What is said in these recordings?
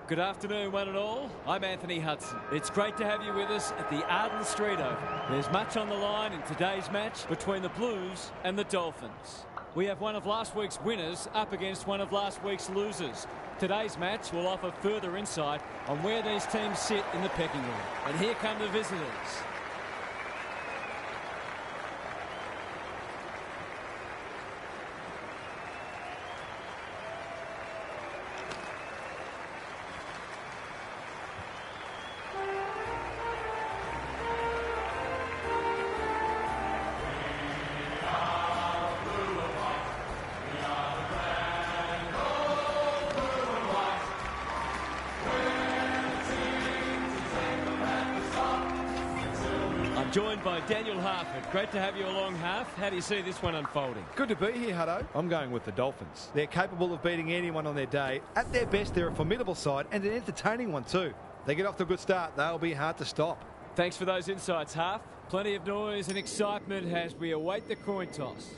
Good afternoon, one and all. I'm Anthony Hudson. It's great to have you with us at the Athelstone Oval. There's much on the line in today's match between the Blues and the Dolphins. We have one of last week's winners up against one of last week's losers. Today's match will offer further insight on where these teams sit in the pecking order. And here come the visitors. Joined by Daniel Harford. Great to have you along, Harf. How do you see this one unfolding? Good to be here, Hutto. I'm going with the Dolphins. They're capable of beating anyone on their day. At their best, they're a formidable side and an entertaining one too. They get off to a good start, they'll be hard to stop. Thanks for those insights, Harf. Plenty of noise and excitement as we await the coin toss.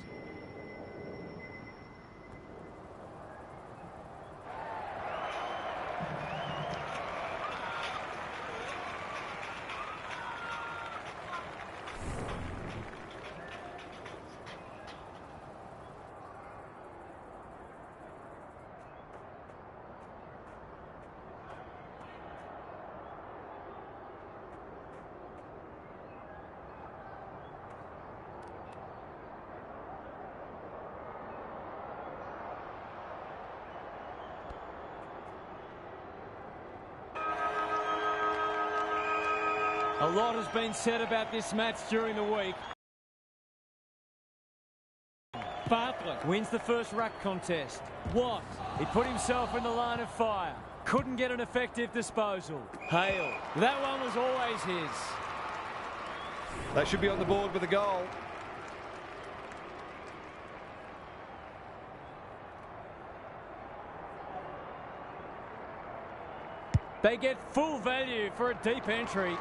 A lot has been said about this match during the week. Bartlett wins the first ruck contest. Watt, he put himself in the line of fire. Couldn't get an effective disposal. Hale, that one was always his. They should be on the board with a goal. They get full value for a deep entry.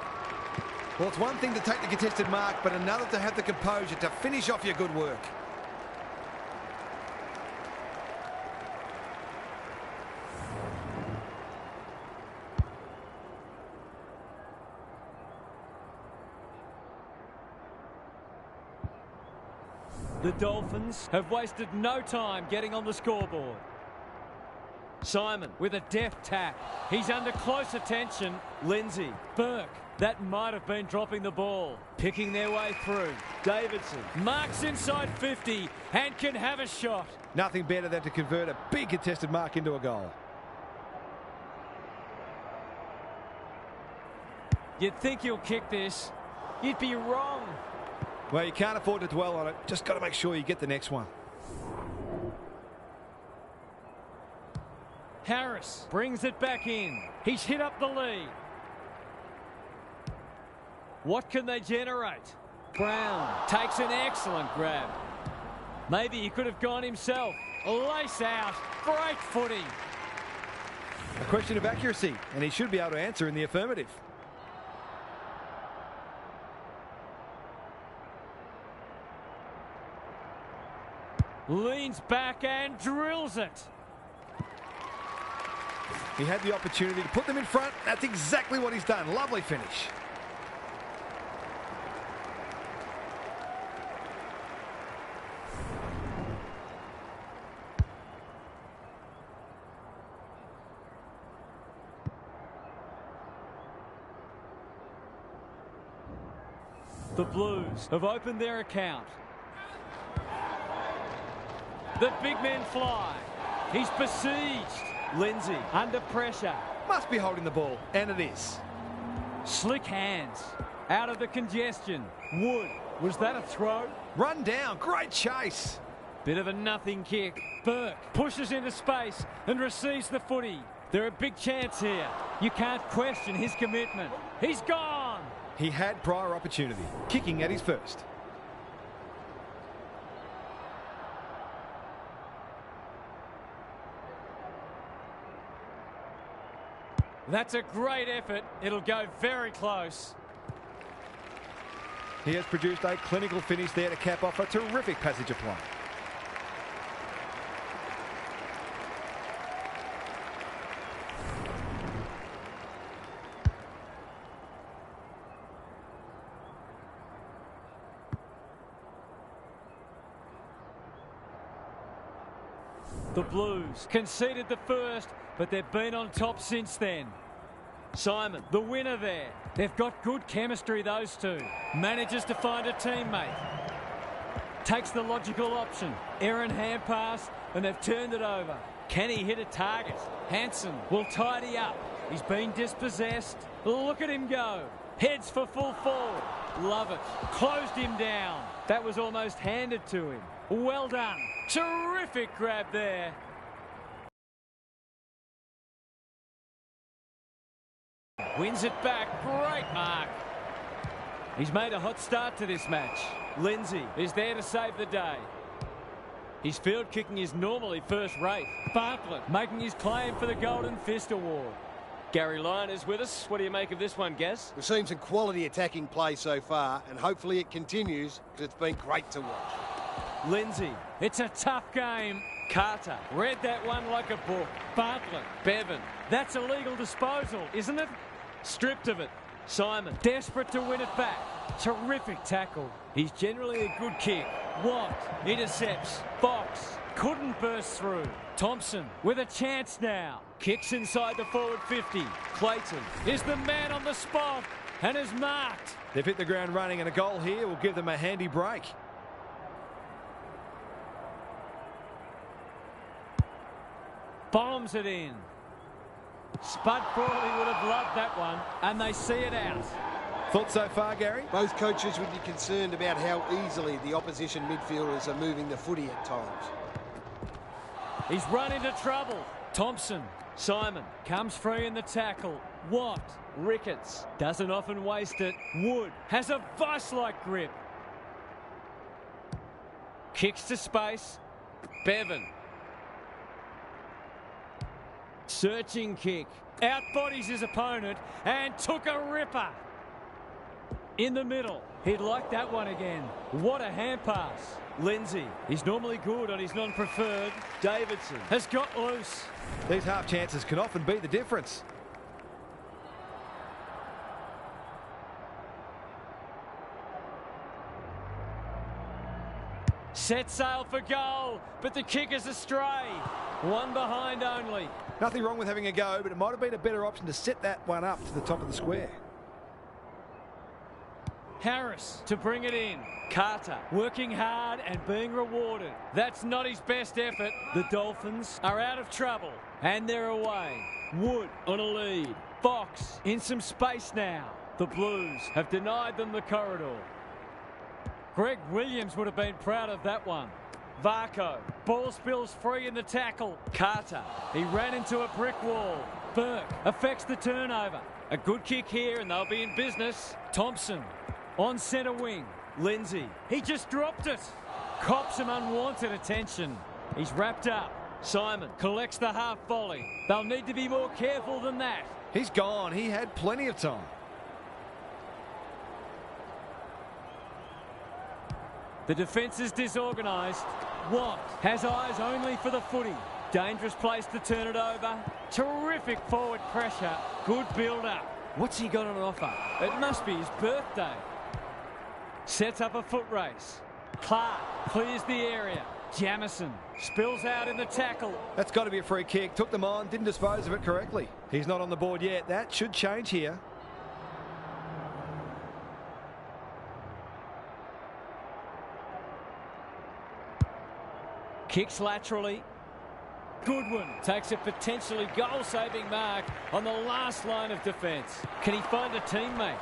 Well, it's one thing to take the contested mark, but another to have the composure to finish off your good work. The Dolphins have wasted no time getting on the scoreboard. Simon with a deft tack. He's under close attention. Lindsay. Burke. That might have been dropping the ball. Picking their way through. Davidson marks inside 50 and can have a shot. Nothing better than to convert a big contested mark into a goal. You'd think he'll kick this. You'd be wrong. Well, you can't afford to dwell on it. Just got to make sure you get the next one. Harris brings it back in. He's hit up the lead. What can they generate? Brown takes an excellent grab. Maybe he could have gone himself. Lace out. Great footy. A question of accuracy, and he should be able to answer in the affirmative. Leans back and drills it. He had the opportunity to put them in front. That's exactly what he's done. Lovely finish. The Blues have opened their account. The big men fly. He's besieged. Lindsay under pressure. Must be holding the ball, and it is. Slick hands. Out of the congestion. Wood. Was that a throw? Run down. Great chase. Bit of a nothing kick. Burke pushes into space and receives the footy. They're a big chance here. You can't question his commitment. He's gone. He had prior opportunity. Kicking at his first. That's a great effort. It'll go very close. He has produced a clinical finish there to cap off a terrific passage of play. The Blues conceded the first, but they've been on top since then. Simon, the winner there. They've got good chemistry, those two. Manages to find a teammate. Takes the logical option. Errant hand pass, and they've turned it over. Can he hit a target? Hansen will tidy up. He's been dispossessed. Look at him go. Heads for full forward. Love it. Closed him down. That was almost handed to him. Well done. Terrific grab there. Wins it back. Great mark. He's made a hot start to this match. Lindsay is there to save the day. His field kicking is normally first rate. Bartlett making his claim for the Golden Fist Award. Gary Lyon is with us. What do you make of this one, Gaz? We've seen some quality attacking play so far, and hopefully it continues because it's been great to watch. Lindsay, it's a tough game. Carter read that one like a book. Bartlett, Bevan, that's a legal disposal, isn't it? Stripped of it. Simon, desperate to win it back. Terrific tackle. He's generally a good kick. Watt intercepts. Fox couldn't burst through. Thompson with a chance now. Kicks inside the forward 50. Clayton is the man on the spot and is marked. They've hit the ground running, and a goal here will give them a handy break. Bombs it in. Spud Crawley would have loved that one, and they see it out. Thoughts so far, Gary? Both coaches would be concerned about how easily the opposition midfielders are moving the footy at times. He's run into trouble. Thompson, Simon comes free in the tackle. Watt, Ricketts doesn't often waste it. Wood has a vice-like grip. Kicks to space. Bevan. Searching kick. Outbodies his opponent and took a ripper. In the middle. He'd like that one again. What a hand pass. Lindsay, he's normally good on his non-preferred. Davidson has got loose. These half chances can often be the difference. Set sail for goal, but the kick is astray. One behind only. Nothing wrong with having a go, but it might have been a better option to set that one up to the top of the square. Harris to bring it in. Carter working hard and being rewarded. That's not his best effort. The Dolphins are out of trouble and they're away. Wood on a lead. Fox in some space now. The Blues have denied them the corridor. Greg Williams would have been proud of that one. Varco, ball spills free in the tackle. Carter, he ran into a brick wall. Burke affects the turnover. A good kick here and they'll be in business. Thompson on centre wing. Lindsay, he just dropped it. Cops some unwanted attention. He's wrapped up. Simon collects the half volley. They'll need to be more careful than that. He's gone. He had plenty of time. The defence is disorganised. Watt has eyes only for the footy. Dangerous place to turn it over. Terrific forward pressure. Good build-up. What's he got on offer? It must be his birthday. Sets up a foot race. Clark clears the area. Jamison spills out in the tackle. That's got to be a free kick. Took them on, didn't dispose of it correctly. He's not on the board yet. That should change here. Kicks laterally. Goodwin takes a potentially goal-saving mark on the last line of defence. Can he find a teammate?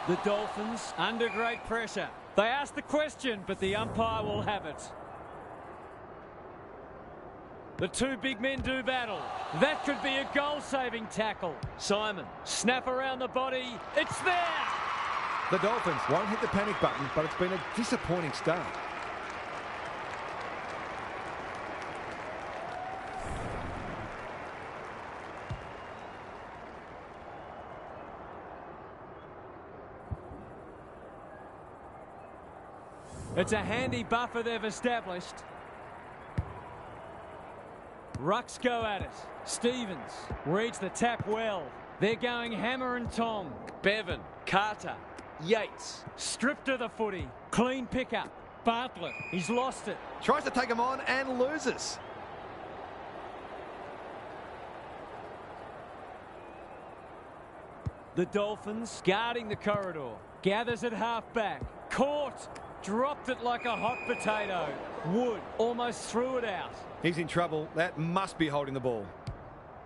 The Dolphins under great pressure. They ask the question, but the umpire will have it. The two big men do battle. That could be a goal-saving tackle. Simon, snap around the body. It's there! The Dolphins won't hit the panic button, but it's been a disappointing start. It's a handy buffer they've established. Rucks go at it. Stevens reads the tap well. They're going hammer and tong. Bevan, Carter, Yates, stripped of the footy. Clean pickup. Bartlett, he's lost it. Tries to take him on and loses. The Dolphins guarding the corridor. Gathers at half-back. Caught. Dropped it like a hot potato. Wood almost threw it out. He's in trouble. That must be holding the ball.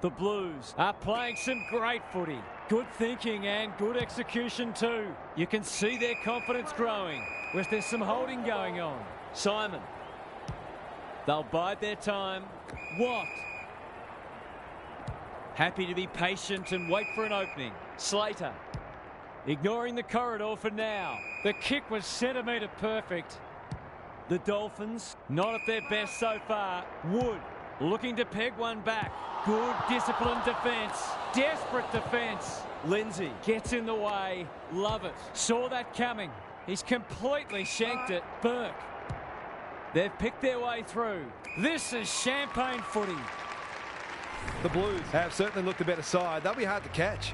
The Blues are playing some great footy. Good thinking and good execution too. You can see their confidence growing with there's some holding going on. Simon. They'll bide their time. Watt. Happy to be patient and wait for an opening. Slater. Ignoring the corridor for now. The kick was centimetre perfect. The Dolphins not at their best so far. Wood looking to peg one back. Good disciplined defence. Desperate defence. Lindsay gets in the way. Love it. Saw that coming. He's completely shanked it. Burke. They've picked their way through. This is champagne footy. The Blues have certainly looked a better side. They'll be hard to catch.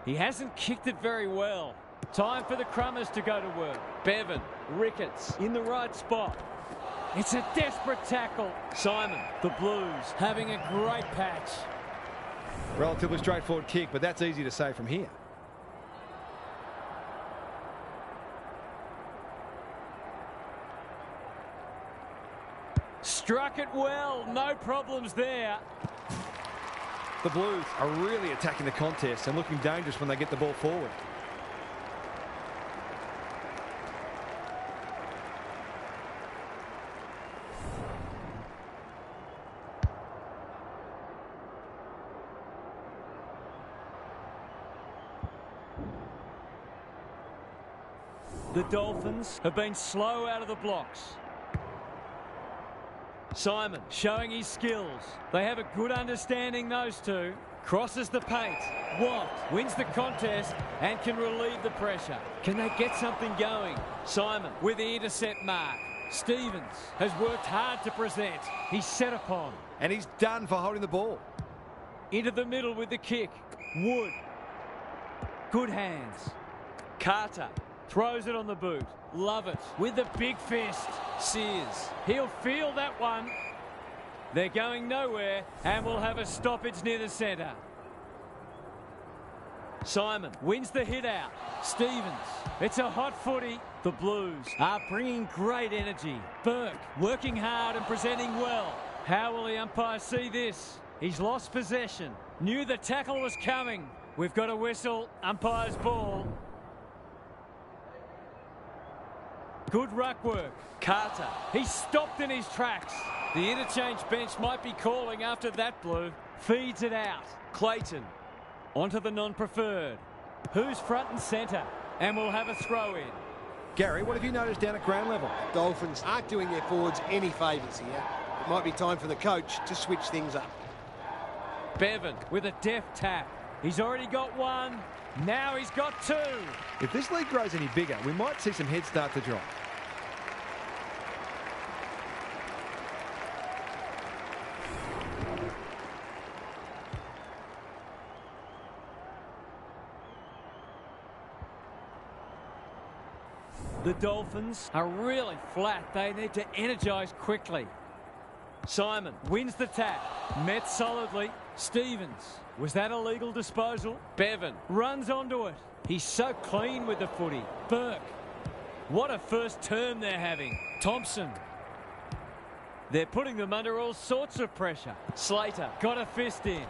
He hasn't kicked it very well. Time for the Crummers to go to work. Bevan, Ricketts in the right spot. It's a desperate tackle. Simon, the Blues having a great patch. Relatively straightforward kick, but that's easy to say from here. Struck it well. No problems there. The Blues are really attacking the contest and looking dangerous when they get the ball forward. The Dolphins have been slow out of the blocks. Simon showing his skills. They have a good understanding, those two. Crosses the paint. Watt wins the contest and can relieve the pressure. Can they get something going? Simon with the intercept mark. Stevens has worked hard to present. He's set upon. And he's done for holding the ball. Into the middle with the kick. Wood. Good hands. Carter throws it on the boot. Love it with the big fist. Sears. He'll feel that one. They're going nowhere and we'll have a stoppage near the centre. Simon wins the hit out. Stevens. It's a hot footy. The Blues are bringing great energy. Burke working hard and presenting well. How will the umpire see this? He's lost possession. Knew the tackle was coming. We've got a whistle. Umpire's ball. Good ruck work. Carter. He's stopped in his tracks. The interchange bench might be calling after that blue. Feeds it out. Clayton. Onto the non-preferred. Who's front and centre? And we'll have a throw in. Gary, what have you noticed down at ground level? Dolphins aren't doing their forwards any favours here. It might be time for the coach to switch things up. Bevan with a deft tap. He's already got one. Now he's got two. If this league grows any bigger, we might see some heads start to drop. The Dolphins are really flat. They need to energise quickly. Simon wins the tap. Met solidly. Stevens. Was that a legal disposal? Bevan runs onto it. He's so clean with the footy. Burke. What a first term they're having. Thompson. They're putting them under all sorts of pressure. Slater got a fist in.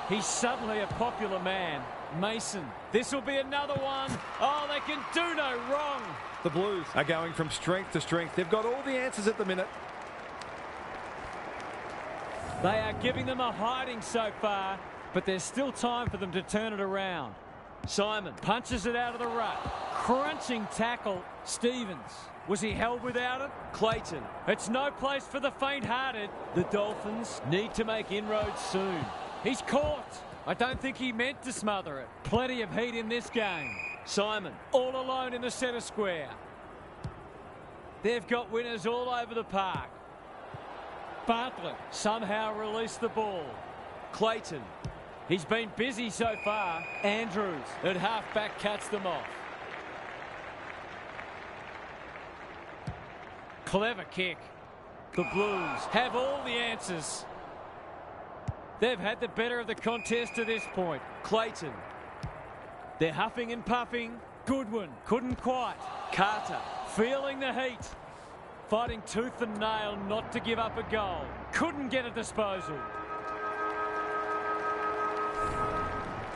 He's suddenly a popular man. Mason. This will be another one. Oh, they can do no wrong. The Blues are going from strength to strength. They've got all the answers at the minute. They are giving them a hiding so far, but there's still time for them to turn it around. Simon punches it out of the rut. Crunching tackle. Stevens. Was he held without it? Clayton. It's no place for the faint-hearted. The Dolphins need to make inroads soon. He's caught. I don't think he meant to smother it. Plenty of heat in this game. Simon all alone in the centre square. They've got winners all over the park. Bartlett somehow released the ball. Clayton. He's been busy so far. Andrews at half-back cuts them off. Clever kick. The Blues have all the answers. They've had the better of the contest to this point. Clayton. They're huffing and puffing. Goodwin couldn't quite. Carter feeling the heat. Fighting tooth and nail not to give up a goal. Couldn't get a disposal.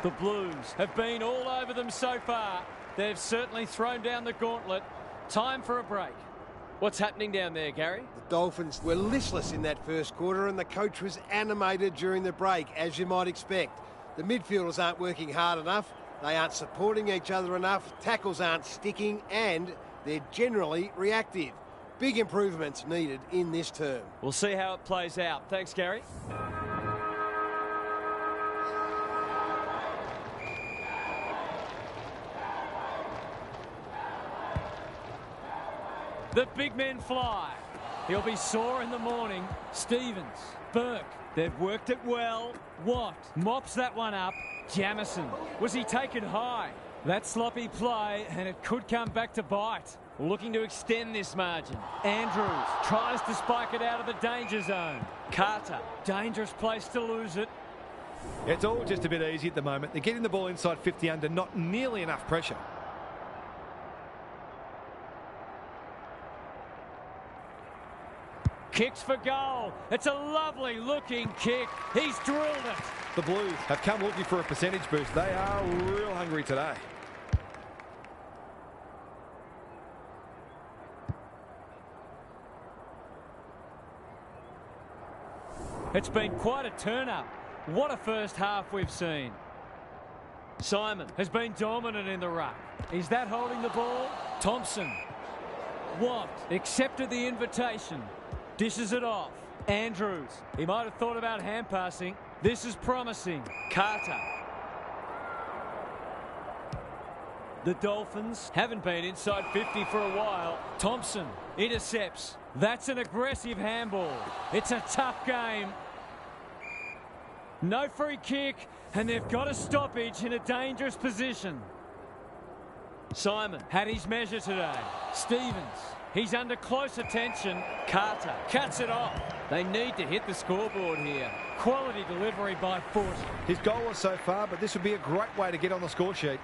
The Blues have been all over them so far. They've certainly thrown down the gauntlet. Time for a break. What's happening down there, Gary? The Dolphins were listless in that first quarter and the coach was animated during the break, as you might expect. The midfielders aren't working hard enough, they aren't supporting each other enough, tackles aren't sticking, and they're generally reactive. Big improvements needed in this term. We'll see how it plays out. Thanks, Gary. The big men fly. He'll be sore in the morning. Stevens, Burke, they've worked it well. Watt mops that one up. Jamison, was he taken high? That sloppy play, and it could come back to bite. Looking to extend this margin. Andrews tries to spike it out of the danger zone. Carter, dangerous place to lose it. It's all just a bit easy at the moment. They're getting the ball inside 50 under, not nearly enough pressure. Kicks for goal. It's a lovely looking kick. He's drilled it. The Blues have come looking for a percentage boost. They are real hungry today. It's been quite a turn-up. What a first half we've seen. Simon has been dominant in the ruck. Is that holding the ball? Thompson. Watt accepted the invitation. Dishes it off. Andrews. He might have thought about hand passing. This is promising. Carter. The Dolphins haven't been inside 50 for a while. Thompson intercepts. That's an aggressive handball. It's a tough game. No free kick, and they've got a stoppage in a dangerous position. Simon had his measure today. Stevens. He's under close attention. Carter cuts it off. They need to hit the scoreboard here. Quality delivery by foot. His goal was so far, but this would be a great way to get on the score sheet.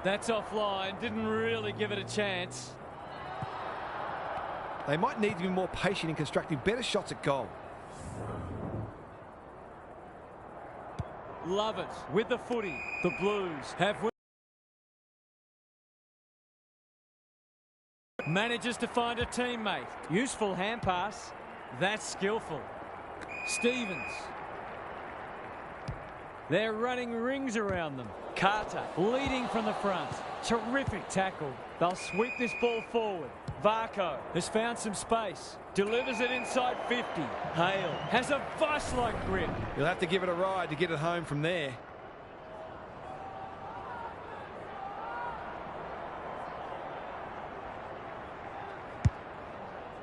That's offline. Didn't really give it a chance. They might need to be more patient in constructing better shots at goal. Love it with the footy. The Blues have manages to find a teammate. Useful hand pass. That's skillful. Stevens. They're running rings around them. Carter leading from the front. Terrific tackle. They'll sweep this ball forward. Varco has found some space. Delivers it inside 50. Hale has a vice-like grip. You'll have to give it a ride to get it home from there.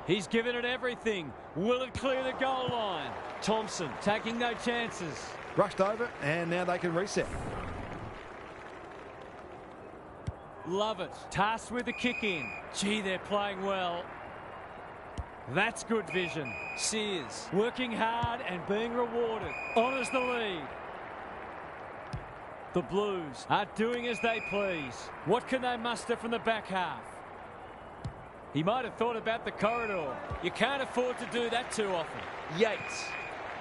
He's given it everything. Will it clear the goal line? Thompson taking no chances. Rushed over, and now they can reset. Love it. Tasked with the kick in. Gee, they're playing well. That's good vision. Sears working hard and being rewarded. Honours the lead. The Blues are doing as they please. What can they muster from the back half? He might have thought about the corridor. You can't afford to do that too often. Yates.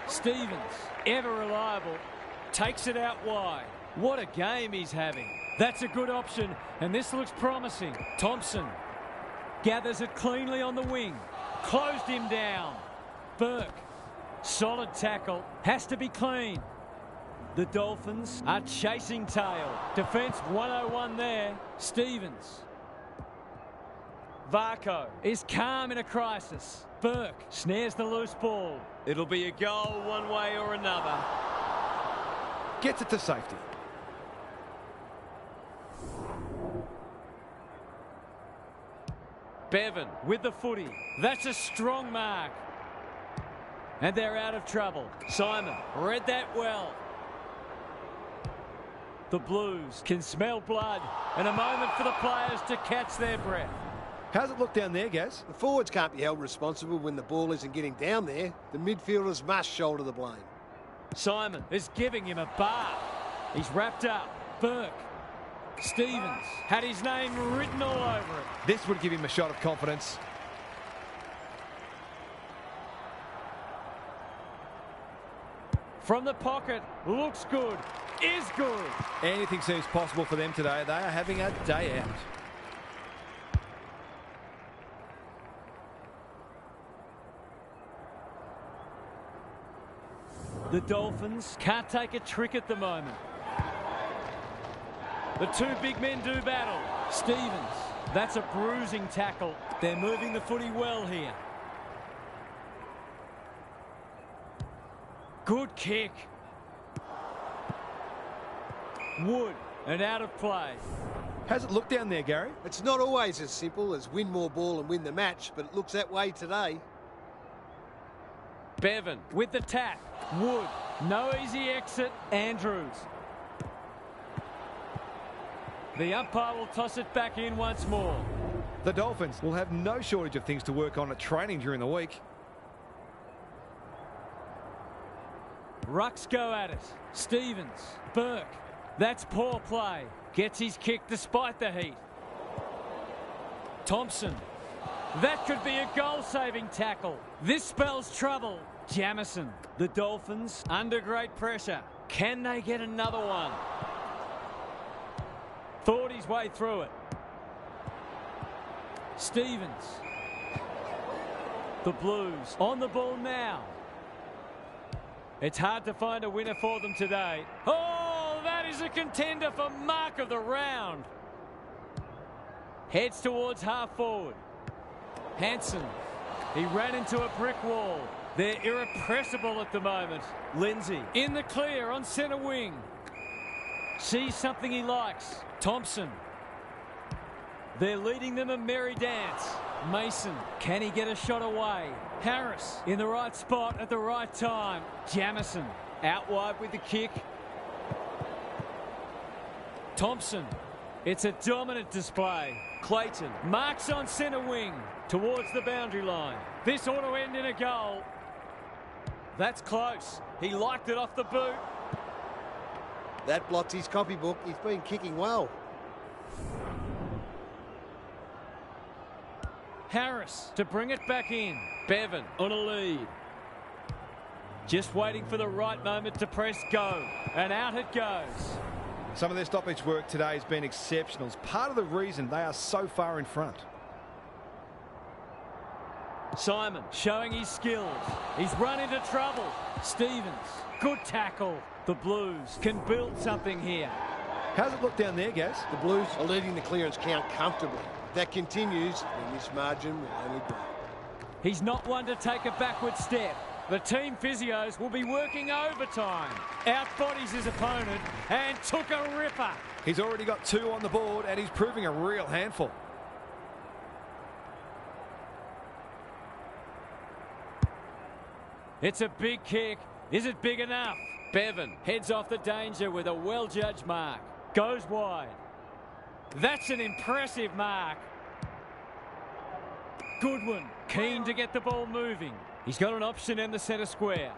Stevens, ever reliable, takes it out wide. What a game he's having. That's a good option, and this looks promising. Thompson gathers it cleanly on the wing. Closed him down. Burke, solid tackle, has to be clean. The Dolphins are chasing tail. Defence 101 there. Stevens. Varco is calm in a crisis. Burke snares the loose ball. It'll be a goal one way or another. Gets it to safety. Bevan with the footy. That's a strong mark. And they're out of trouble. Simon read that well. The Blues can smell blood and a moment for the players to catch their breath. How's it look down there, Gaz? The forwards can't be held responsible when the ball isn't getting down there. The midfielders must shoulder the blame. Simon is giving him a bar. He's wrapped up. Burke. Stevens had his name written all over it. This would give him a shot of confidence. From the pocket, looks good, is good. Anything seems possible for them today. They are having a day out. The Dolphins can't take a trick at the moment. The two big men do battle. Stevens, that's a bruising tackle. They're moving the footy well here. Good kick. Wood, and out of play. How's it look down there, Gary? It's not always as simple as win more ball and win the match, but it looks that way today. Bevan with the tap. Wood, no easy exit. Andrews. The umpire will toss it back in once more. The Dolphins will have no shortage of things to work on at training during the week. Rucks go at it. Stevens. Burke. That's poor play. Gets his kick despite the heat. Thompson. That could be a goal-saving tackle. This spells trouble. Jamison. The Dolphins under great pressure. Can they get another one? Thought his way through it. Stevens. The Blues on the ball now. It's hard to find a winner for them today. Oh, that is a contender for mark of the round. Heads towards half forward. Hansen. He ran into a brick wall. They're irrepressible at the moment. Lindsay in the clear on centre wing. Sees something he likes. Thompson. They're leading them a merry dance. Mason, can he get a shot away? Harris in the right spot at the right time. Jamison out wide with the kick. Thompson. It's a dominant display. Clayton marks on centre wing towards the boundary line. This ought to end in a goal. That's close. He liked it off the boot. That blots his copybook. He's been kicking well. Harris to bring it back in. Bevan on a lead. Just waiting for the right moment to press go. And out it goes. Some of their stoppage work today has been exceptional. It's part of the reason they are so far in front. Simon showing his skills. He's run into trouble. Stevens, good tackle. The Blues can build something here. How's it look down there, Gaz? The Blues are leading the clearance count comfortably. If that continues, then this margin will only grow. He's not one to take a backward step. The team physios will be working overtime. Outbodies his opponent and took a ripper. He's already got 2 on the board and he's proving a real handful. It's a big kick. Is it big enough? Bevan heads off the danger with a well-judged mark. Goes wide. That's an impressive mark. Goodwin keen to get the ball moving. He's got an option in the centre square.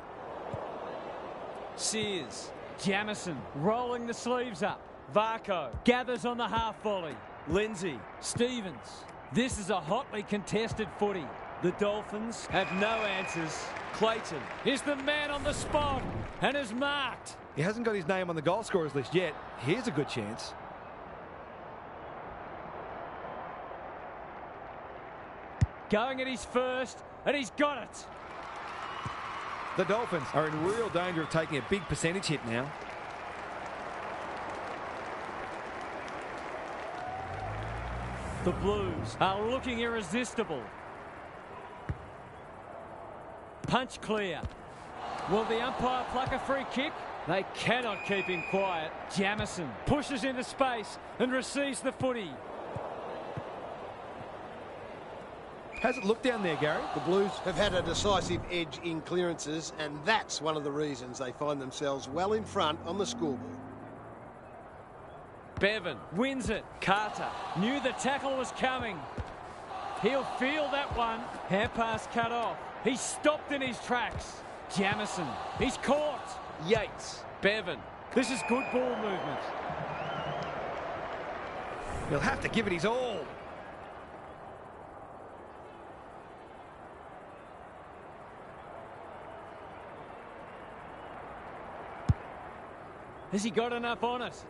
Sears. Jamison rolling the sleeves up. Varco gathers on the half volley. Lindsay. Stevens. This is a hotly contested footy. The Dolphins have no answers. Clayton is the man on the spot and is marked. He hasn't got his name on the goal scorers list yet. Here's a good chance. Going at his first, and he's got it. The Dolphins are in real danger of taking a big percentage hit now. The Blues are looking irresistible. Punch clear. Will the umpire pluck a free kick? They cannot keep him quiet. Jamison pushes into space and receives the footy. How's it look down there, Gary? The Blues have had a decisive edge in clearances, and that's one of the reasons they find themselves well in front on the scoreboard. Bevan wins it. Carter knew the tackle was coming. He'll feel that one. Hand pass cut off. He's stopped in his tracks. Jamison, he's caught. Yates, Bevan. This is good ball movement. He'll have to give it his all. Has he got enough on it?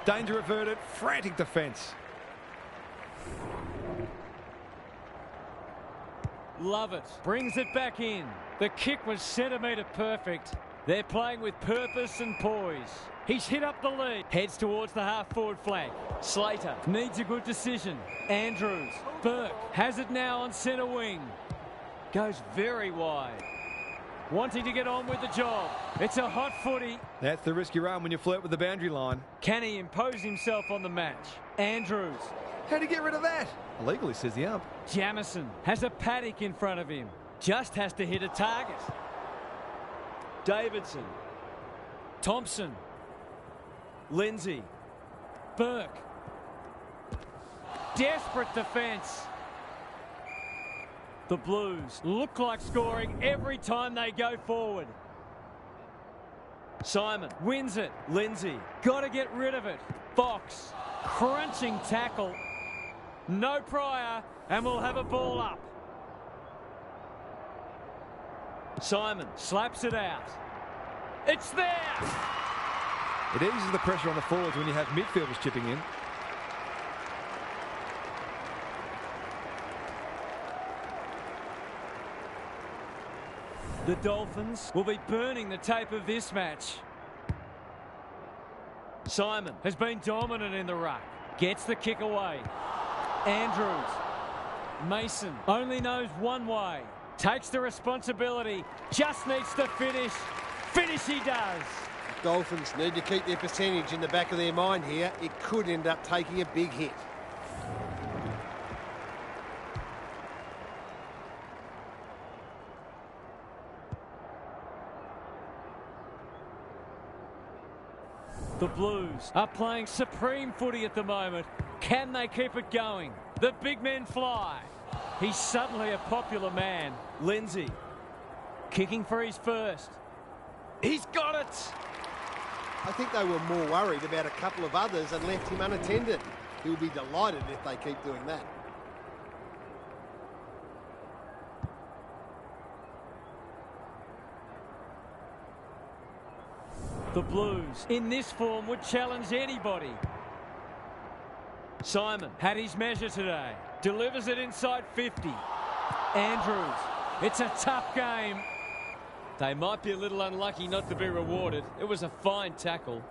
Danger averted. Frantic defence. Love it. Brings it back in. The kick was centimetre perfect. They're playing with purpose and poise. He's hit up the lead. Heads towards the half-forward flank. Slater needs a good decision. Andrews. Burke has it now on centre wing. Goes very wide. Wanting to get on with the job. It's a hot footy. That's the risk you run when you flirt with the boundary line. Can he impose himself on the match? Andrews. How'd he get rid of that? Illegally, says the ump. Jamison has a paddock in front of him. Just has to hit a target. Davidson. Thompson. Lindsay. Burke. Desperate defence. The Blues look like scoring every time they go forward. Simon wins it. Lindsay. Got to get rid of it. Fox. Crunching tackle. No prior, and we'll have a ball up. Simon slaps it out. It's there! It eases the pressure on the forwards when you have midfielders chipping in. The Dolphins will be burning the tape of this match. Simon has been dominant in the ruck. Gets the kick away. Andrews. Mason only knows one way. Takes the responsibility. Just needs to finish. Finish he does. Dolphins need to keep their percentage in the back of their mind here. It could end up taking a big hit. The Blues are playing supreme footy at the moment. Can they keep it going? The big men fly. He's suddenly a popular man. Lindsay kicking for his first. He's got it. I think they were more worried about a couple of others and left him unattended. He'll be delighted if they keep doing that. The Blues, in this form, would challenge anybody. Simon had his measure today. Delivers it inside 50. Andrews. It's a tough game. They might be a little unlucky not to be rewarded. It was a fine tackle.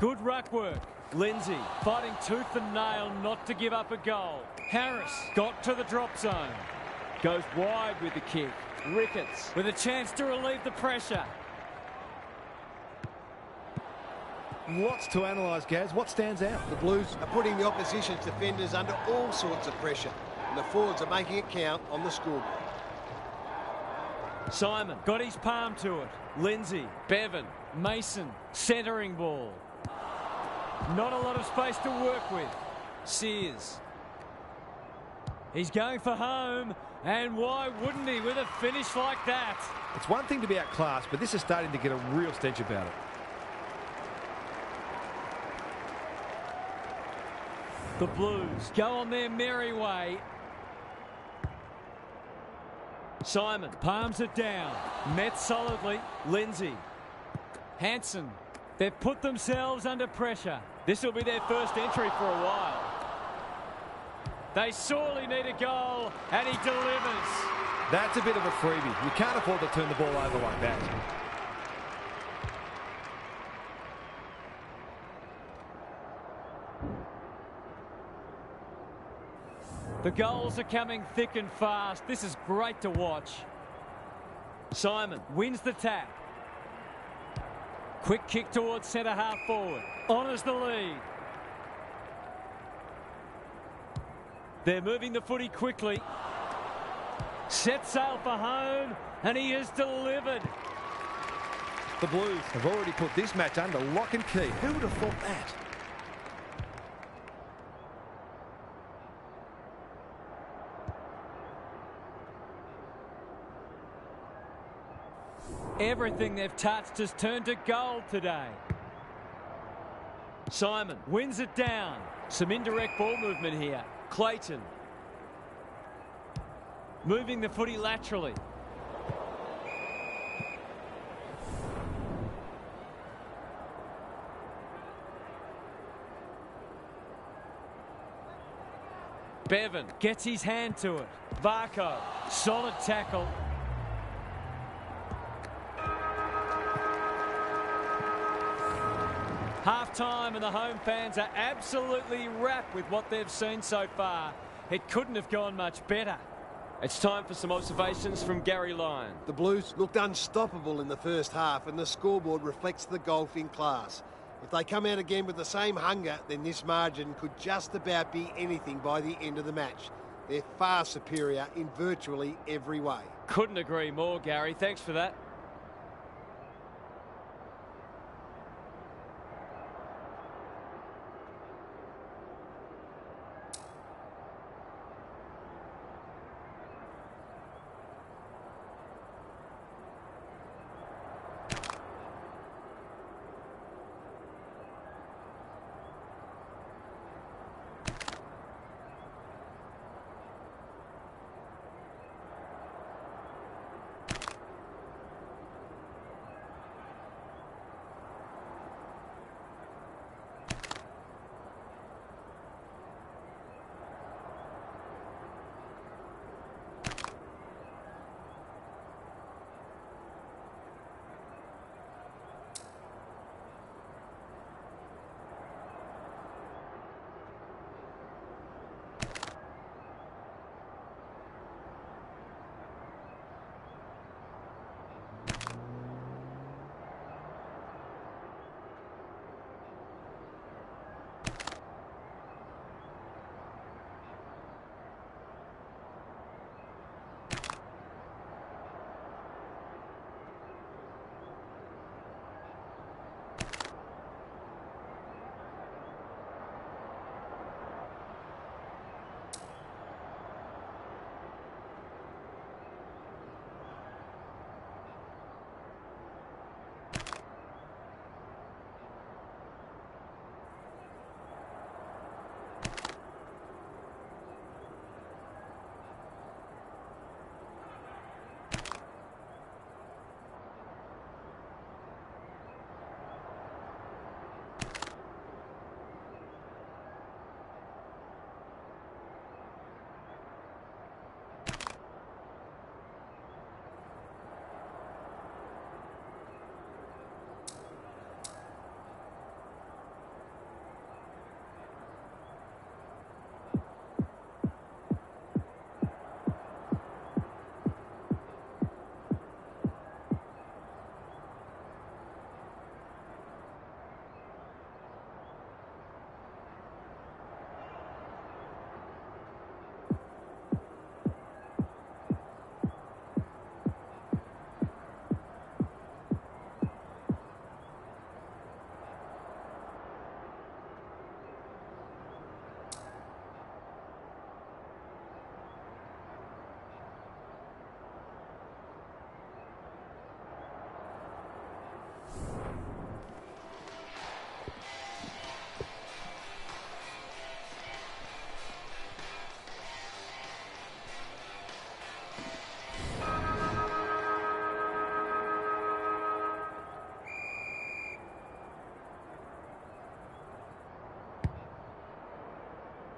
Good ruck work. Lindsay fighting tooth and nail not to give up a goal. Harris got to the drop zone. Goes wide with the kick. Ricketts with a chance to relieve the pressure. Lots to analyse, Gaz. What stands out? The Blues are putting the opposition's defenders under all sorts of pressure, and the forwards are making it count on the scoreboard. Simon got his palm to it. Lindsay, Bevan, Mason, centering ball. Not a lot of space to work with. Sears. He's going for home, and why wouldn't he with a finish like that? It's one thing to be outclassed, but this is starting to get a real stench about it. The Blues go on their merry way. Simon palms it down. Met solidly. Lindsay. Hanson. They've put themselves under pressure. This will be their first entry for a while. They sorely need a goal, and he delivers. That's a bit of a freebie. You can't afford to turn the ball over like that. The goals are coming thick and fast. This is great to watch. Simon wins the tap. Quick kick towards centre half forward. Honours the lead. They're moving the footy quickly. Set sail for home, and he has delivered. The Blues have already put this match under lock and key. Who would have thought that? Everything they've touched has turned to gold today. Simon wins it down. Some indirect ball movement here. Clayton moving the footy laterally. Bevan gets his hand to it. Varco, solid tackle. Half-time and the home fans are absolutely wrapped with what they've seen so far. It couldn't have gone much better. It's time for some observations from Gary Lyon. The Blues looked unstoppable in the first half, and the scoreboard reflects the golfing class. If they come out again with the same hunger, then this margin could just about be anything by the end of the match. They're far superior in virtually every way. Couldn't agree more, Gary. Thanks for that.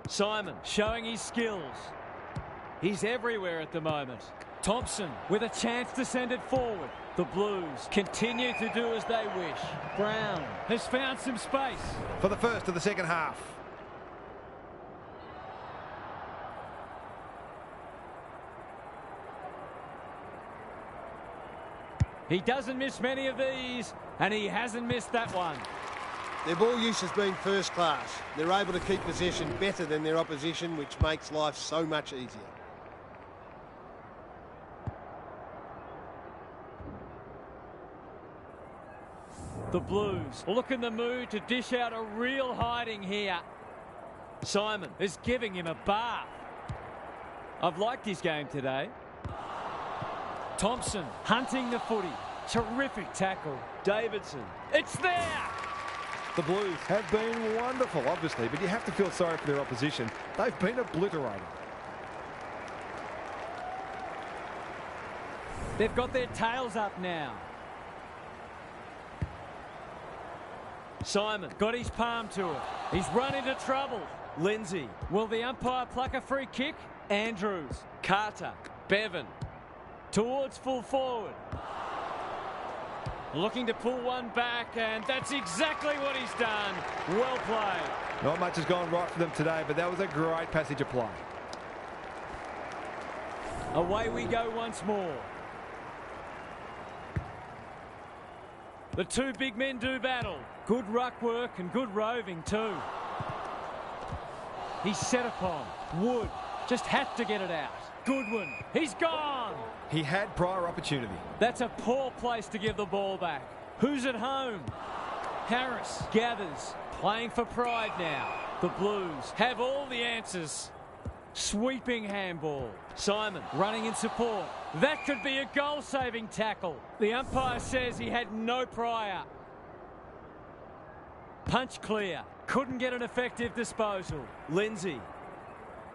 Simon showing his skills. He's everywhere at the moment. Thompson with a chance to send it forward. The Blues continue to do as they wish. Brown has found some space. For the first of the second half. He doesn't miss many of these, and he hasn't missed that one. Their ball use has been first class. They're able to keep possession better than their opposition, which makes life so much easier. The Blues look in the mood to dish out a real hiding here. Simon is giving him a bath. I've liked his game today. Thompson hunting the footy. Terrific tackle. Davidson. It's there! The Blues have been wonderful, obviously, but you have to feel sorry for their opposition. They've been obliterated. They've got their tails up now. Simon got his palm to it. He's run into trouble. Lindsay. Will the umpire pluck a free kick? Andrews. Carter. Bevan. Towards full forward. Looking to pull one back, and that's exactly what he's done. Well played. Not much has gone right for them today, but that was a great passage of play. Away we go once more. The two big men do battle. Good ruck work and good roving too. He's set upon. Wood just had to get it out. Goodwin, he's gone. He had prior opportunity. That's a poor place to give the ball back. Who's at home? Harris gathers, playing for pride now. The Blues have all the answers. Sweeping handball. Simon running in support. That could be a goal-saving tackle. The umpire says he had no prior. Punch clear. Couldn't get an effective disposal. Lindsay.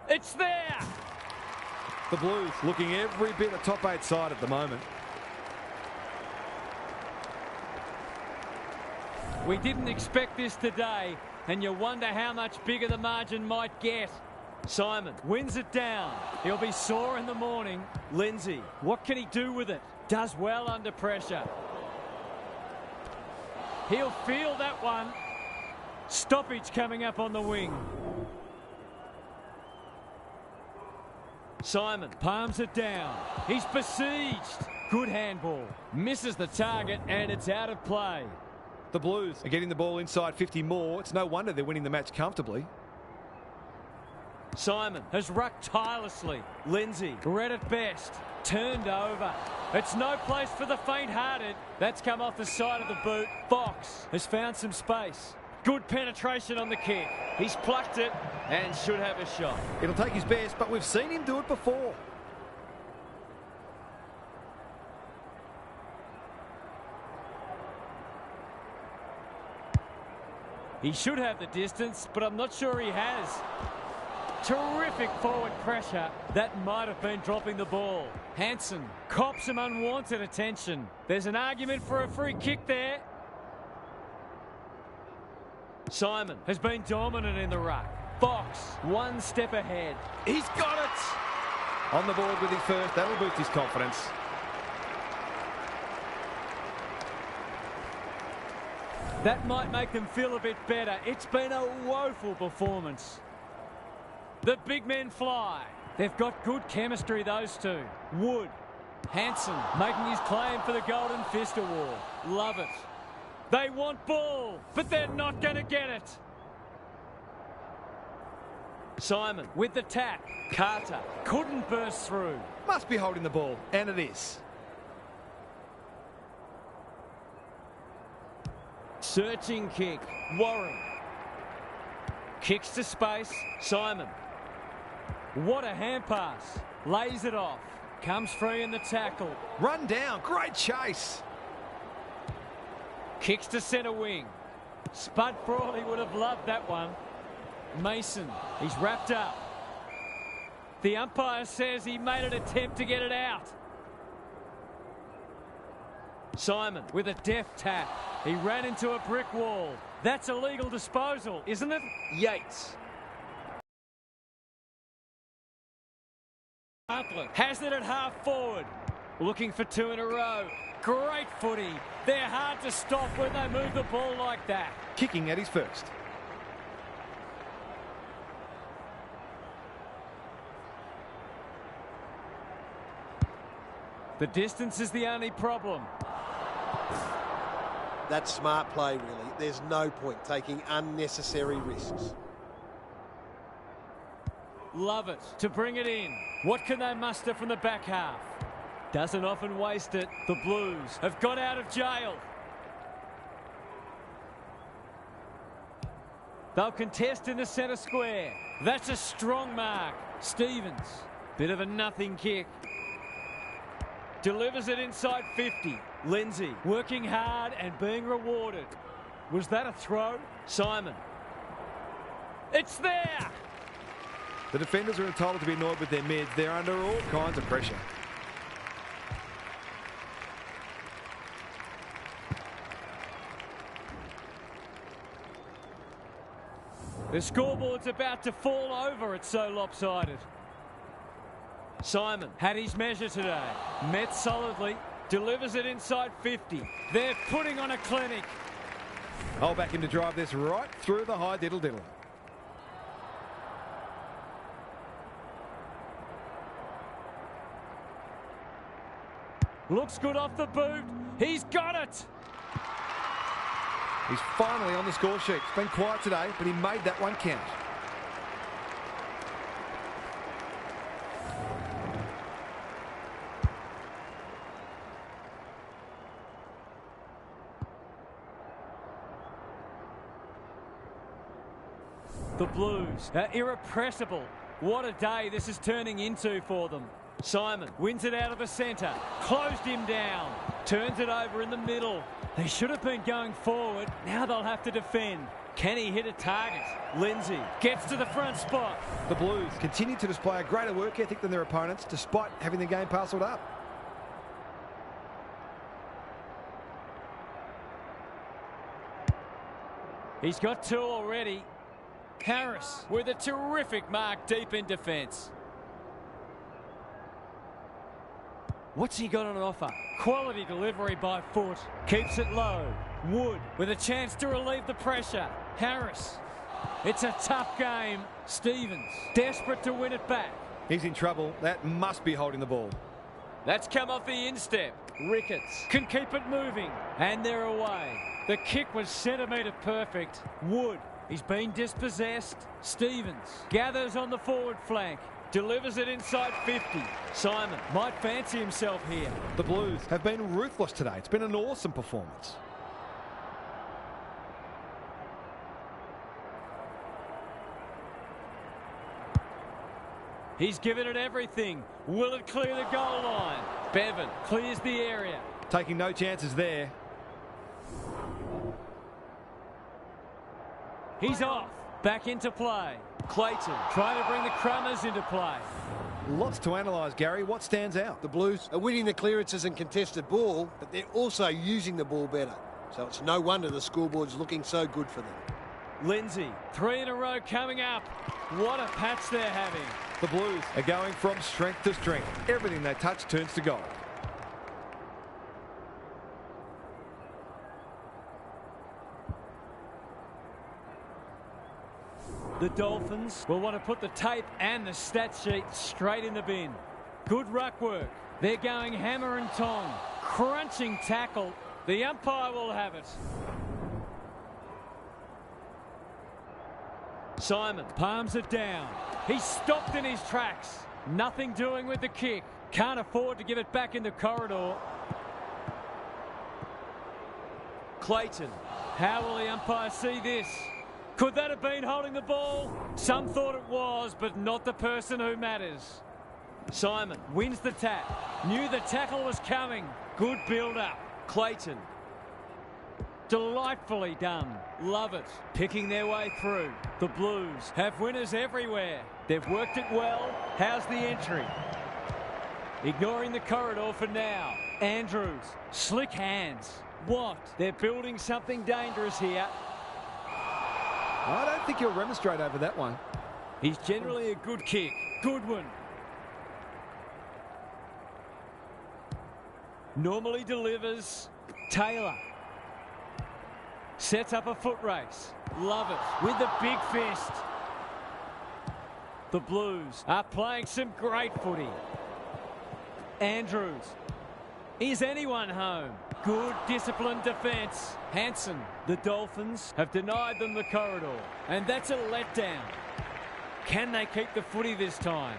It's there! The Blues looking every bit a top 8 side at the moment. We didn't expect this today, and you wonder how much bigger the margin might get. Simon wins it down. He'll be sore in the morning. Lindsay, what can he do with it? Does well under pressure. He'll feel that one. Stoppage coming up on the wing. Simon palms it down. He's besieged. Good handball. Misses the target and it's out of play. The Blues are getting the ball inside 50 more. It's no wonder they're winning the match comfortably. Simon has rucked tirelessly. Lindsay, read it best. Turned over. It's no place for the faint-hearted. That's come off the side of the boot. Fox has found some space. Good penetration on the kick. He's plucked it and should have a shot. It'll take his best, but we've seen him do it before. He should have the distance, but I'm not sure he has. Terrific forward pressure. That might have been dropping the ball. Hansen cops some unwanted attention. There's an argument for a free kick there. Simon has been dominant in the ruck. Fox, one step ahead. He's got it! On the board with his first. That'll boost his confidence. That might make them feel a bit better. It's been a woeful performance. The big men fly. They've got good chemistry, those two. Wood. Hansen making his claim for the Golden Fist Award. Love it. They want ball, but they're not going to get it. Simon with the tap. Carter couldn't burst through. Must be holding the ball, and it is. Searching kick. Warren. Kicks to space. Simon. What a hand pass. Lays it off. Comes free in the tackle. Run down. Great chase. Kicks to centre wing. Spud Frawley would have loved that one. Mason. He's wrapped up. The umpire says he made an attempt to get it out. Simon with a deft tap. He ran into a brick wall. That's a legal disposal, isn't it? Yates. Has it at half forward. Looking for two in a row. Great footy. They're hard to stop when they move the ball like that. Kicking at his first. The distance is the only problem. That's smart play, really. There's no point taking unnecessary risks. Love it. To bring it in. What can they muster from the back half? Doesn't often waste it. The Blues have got out of jail. They'll contest in the centre square. That's a strong mark. Stevens, bit of a nothing kick. Delivers it inside 50. Lindsay working hard and being rewarded. Was that a throw? Simon. It's there! The defenders are entitled to be annoyed with their mids. They're under all kinds of pressure. The scoreboard's about to fall over. It's so lopsided. Simon had his measure today. Met solidly. Delivers it inside 50. They're putting on a clinic. I'll back him to drive this right through the high diddle-diddle. Looks good off the boot. He's got it. He's finally on the score sheet. It's been quiet today, but he made that one count. The Blues are irrepressible. What a day this is turning into for them. Simon wins it out of the centre. Closed him down. Turns it over in the middle. They should have been going forward. Now they'll have to defend. Can he hit a target? Lindsay gets to the front spot. The Blues continue to display a greater work ethic than their opponents, despite having the game parcelled up. He's got two already. Harris with a terrific mark deep in defence. What's he got on offer? Quality delivery by foot. Keeps it low. Wood with a chance to relieve the pressure. Harris. It's a tough game. Stevens desperate to win it back. He's in trouble. That must be holding the ball. That's come off the instep. Ricketts can keep it moving. And they're away. The kick was centimetre perfect. Wood. He's been dispossessed. Stevens gathers on the forward flank. Delivers it inside 50. Simon might fancy himself here. The Blues have been ruthless today. It's been an awesome performance. He's given it everything. Will it clear the goal line? Bevan clears the area. Taking no chances there. He's off. Back into play. Clayton trying to bring the Crummers into play. Lots to analyse, Gary. What stands out? The Blues are winning the clearances and contested ball, but they're also using the ball better. So it's no wonder the scoreboard's looking so good for them. Lindsay, 3 in a row coming up. What a patch they're having. The Blues are going from strength to strength. Everything they touch turns to gold. The Dolphins will want to put the tape and the stat sheet straight in the bin. Good ruck work. They're going hammer and tong. Crunching tackle. The umpire will have it. Simon palms it down. He's stopped in his tracks. Nothing doing with the kick. Can't afford to give it back in the corridor. Clayton. How will the umpire see this? Could that have been holding the ball? Some thought it was, but not the person who matters. Simon wins the tap. Knew the tackle was coming. Good build-up. Clayton. Delightfully done. Love it. Picking their way through. The Blues have winners everywhere. They've worked it well. How's the entry? Ignoring the corridor for now. Andrews. Slick hands. What? They're building something dangerous here. I don't think he'll remonstrate over that one. He's generally a good kick. Goodwin. Normally delivers. Taylor. Sets up a foot race. Love it. With the big fist. The Blues are playing some great footy. Andrews. Is anyone home? Good disciplined defence. Hansen. The Dolphins have denied them the corridor. And that's a letdown. Can they keep the footy this time?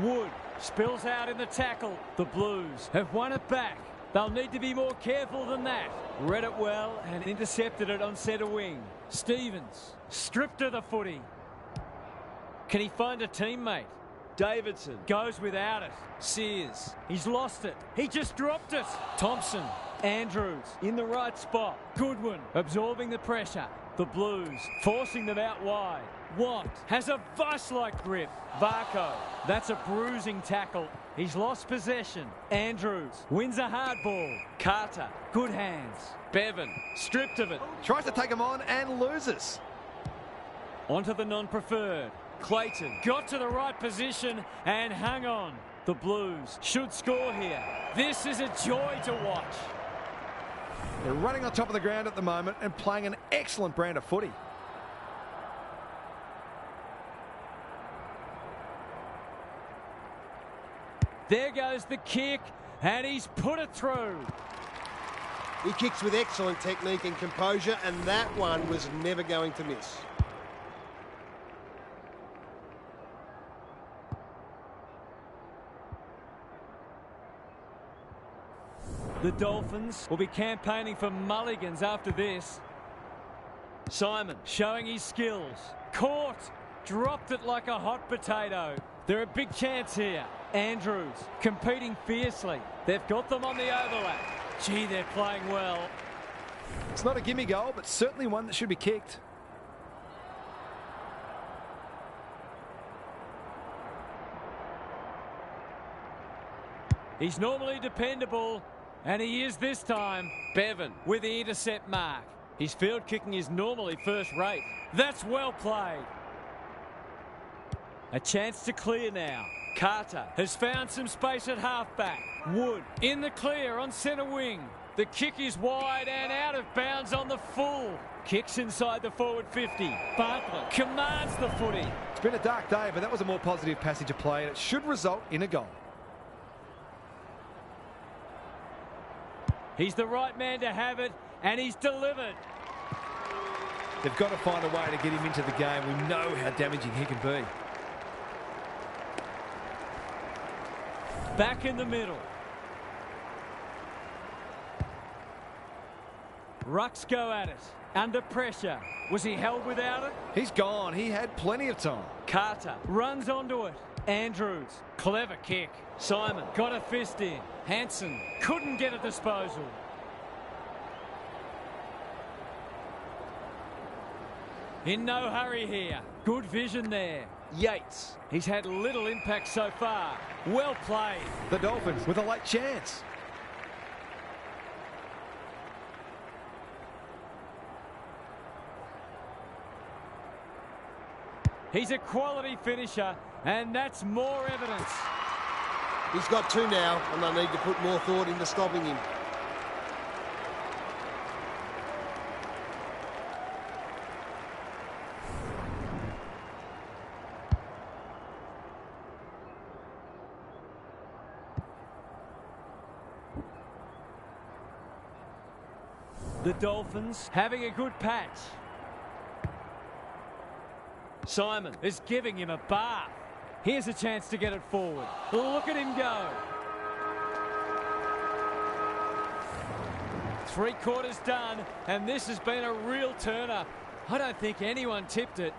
Wood spills out in the tackle. The Blues have won it back. They'll need to be more careful than that. Read it well and intercepted it on centre wing. Stevens stripped of the footy. Can he find a teammate? Davidson goes without it. Sears, he's lost it. He just dropped it. Thompson, Andrews in the right spot. Goodwin absorbing the pressure. The Blues forcing them out wide. Watt has a vice-like grip. Varco, that's a bruising tackle. He's lost possession. Andrews wins a hard ball. Carter, good hands. Bevan, stripped of it. Tries to take him on and loses. Onto the non-preferred. Clayton got to the right position and hung on. The Blues should score here. This is a joy to watch. They're running on top of the ground at the moment and playing an excellent brand of footy. There goes the kick, and he's put it through. He kicks with excellent technique and composure, and that one was never going to miss. The Dolphins will be campaigning for mulligans after this. Simon showing his skills. Caught. Dropped it like a hot potato. They're a big chance here. Andrews competing fiercely. They've got them on the overlap. Gee, they're playing well. It's not a gimme goal, but certainly one that should be kicked. He's normally dependable, and he is this time. Bevan with the intercept mark. His field kicking is normally first rate. That's well played. A chance to clear now. Carter has found some space at halfback. Wood in the clear on centre wing. The kick is wide and out of bounds on the full. Kicks inside the forward 50. Bartlett commands the footy. It's been a dark day, but that was a more positive passage of play, and it should result in a goal. He's the right man to have it, and he's delivered. They've got to find a way to get him into the game. We know how damaging he can be. Back in the middle. Rucks go at it. Under pressure. Was he held without it? He's gone. He had plenty of time. Carter runs onto it. Andrews. Clever kick. Simon got a fist in. Hanson couldn't get a disposal. In no hurry here. Good vision there. Yates. He's had little impact so far. Well played. The Dolphins with a late chance. He's a quality finisher, and that's more evidence. He's got two now, and they need to put more thought into stopping him. The Dolphins having a good patch. Simon is giving him a bath. Here's a chance to get it forward. Look at him go. 3 quarters done, and this has been a real turner. I don't think anyone tipped it.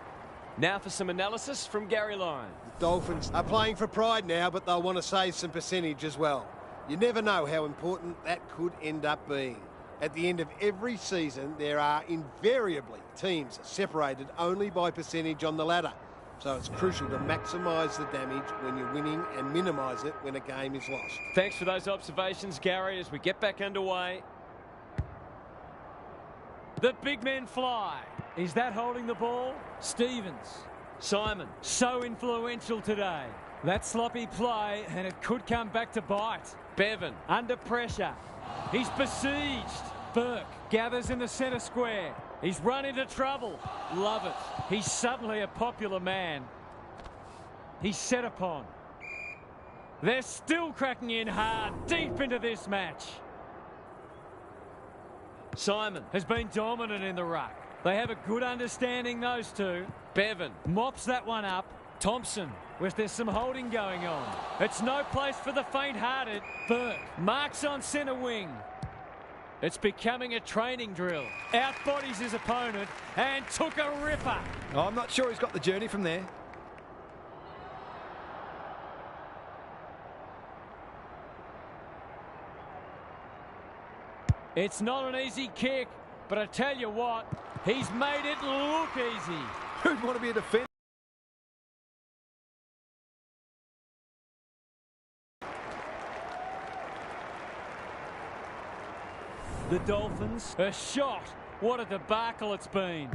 Now for some analysis from Gary Lyon. The Dolphins are playing for pride now, but they'll want to save some percentage as well. You never know how important that could end up being. At the end of every season, there are invariably teams separated only by percentage on the ladder. So it's crucial to maximise the damage when you're winning and minimise it when a game is lost. Thanks for those observations, Gary, as we get back underway. The big men fly. Is that holding the ball? Stevens. Simon, so influential today. That sloppy play, and it could come back to bite. Bevan, under pressure. He's besieged. Burke gathers in the centre square. He's run into trouble. Love it. He's suddenly a popular man. He's set upon. They're still cracking in hard, deep into this match. Simon has been dominant in the ruck. They have a good understanding, those two. Bevan mops that one up. Thompson Was there some holding going on? It's no place for the faint-hearted. Burke marks on centre wing. It's becoming a training drill. Outbodies his opponent and took a ripper. Oh, I'm not sure he's got the journey from there. It's not an easy kick, but I tell you what, he's made it look easy. Who'd want to be a defender? The Dolphins, a shot. What a debacle it's been.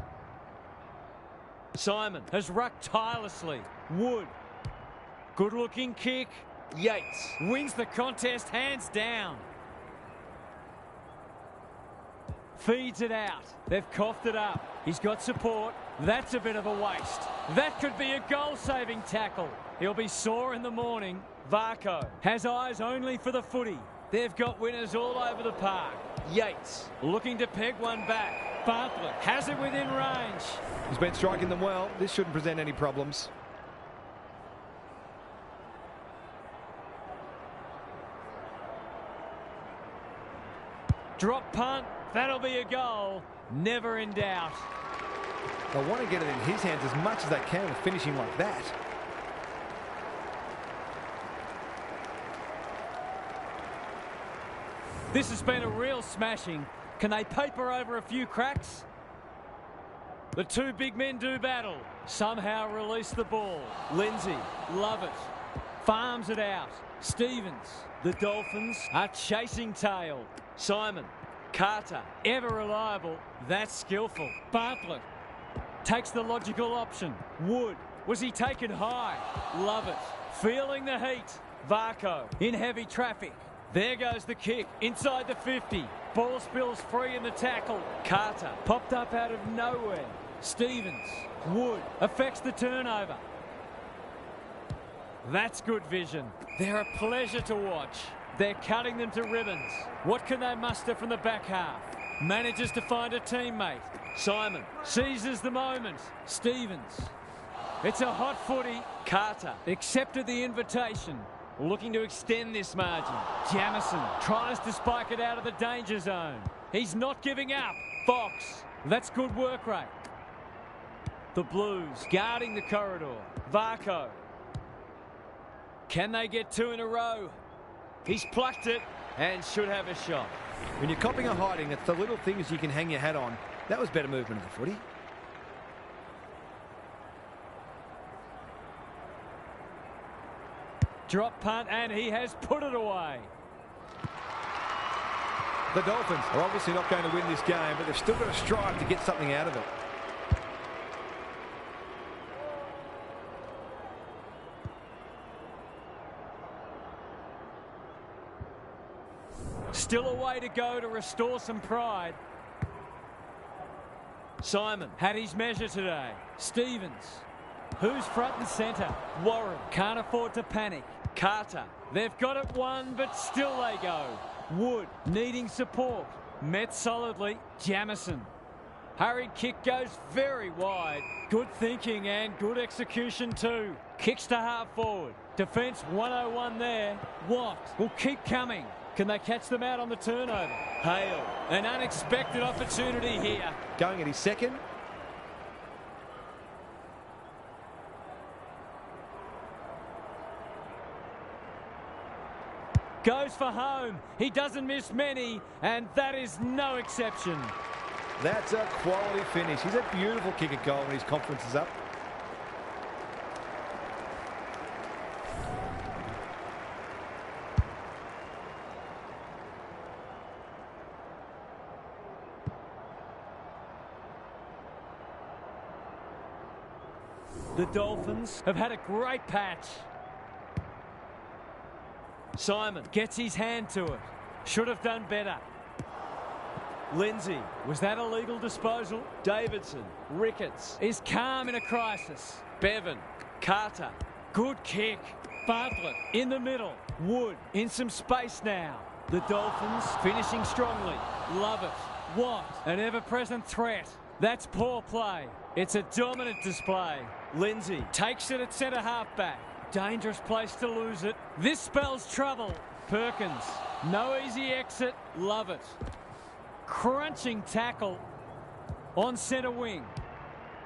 Simon has rucked tirelessly. Wood. Good looking kick. Yates wins the contest hands down. Feeds it out. They've coughed it up. He's got support. That's a bit of a waste. That could be a goal-saving tackle. He'll be sore in the morning. Varco has eyes only for the footy. They've got winners all over the park. Yates looking to peg one back. Bartlett has it within range. He's been striking them well. This shouldn't present any problems. Drop punt. That'll be a goal. Never in doubt. They want to get it in his hands as much as they can with finishing like that. This has been a real smashing. Can they paper over a few cracks? The two big men do battle. Somehow release the ball. Lindsay, love it. Farms it out. Stevens. The Dolphins are chasing tail. Simon. Carter. Ever reliable. That's skillful. Bartlett takes the logical option. Wood. Was he taken high? Love it. Feeling the heat. Varco in heavy traffic. There goes the kick inside the 50. Ball spills free in the tackle. Carter popped up out of nowhere. Stevens. Wood affects the turnover. That's good vision. They're a pleasure to watch. They're cutting them to ribbons. What can they muster from the back half? Manages to find a teammate. Simon seizes the moment. Stevens. It's a hot footy. Carter accepted the invitation. Looking to extend this margin. Jamison tries to spike it out of the danger zone. He's not giving up. Fox. That's good work rate. The Blues guarding the corridor. Varco. Can they get two in a row? He's plucked it and should have a shot. When you're copping a hiding, it's the little things you can hang your hat on. That was better movement of the footy. Drop punt, and he has put it away. The Dolphins are obviously not going to win this game, but they've still got to strive to get something out of it. Still a way to go to restore some pride. Simon had his measure today. Stevens. Who's front and centre? Warren can't afford to panic. Carter. They've got it won, but still they go. Wood needing support. Met solidly. Jamison. Hurried kick goes very wide. Good thinking and good execution too. Kicks to half forward. Defence 101 there. Watt will keep coming. Can they catch them out on the turnover? Hale. An unexpected opportunity here. Going at his second. Goes for home. He doesn't miss many, and that is no exception. That's a quality finish. He's a beautiful kick at goal when his confidence is up. The Dolphins have had a great patch. Simon gets his hand to it. Should have done better. Lindsay. Was that a legal disposal? Davidson. Ricketts is calm in a crisis. Bevan. Carter. Good kick. Bartlett in the middle. Wood in some space now. The Dolphins finishing strongly. Love it. What an ever-present threat. That's poor play. It's a dominant display. Lindsay takes it at centre half back. Dangerous place to lose it. This spells trouble. Perkins, no easy exit. Love it. Crunching tackle on centre wing.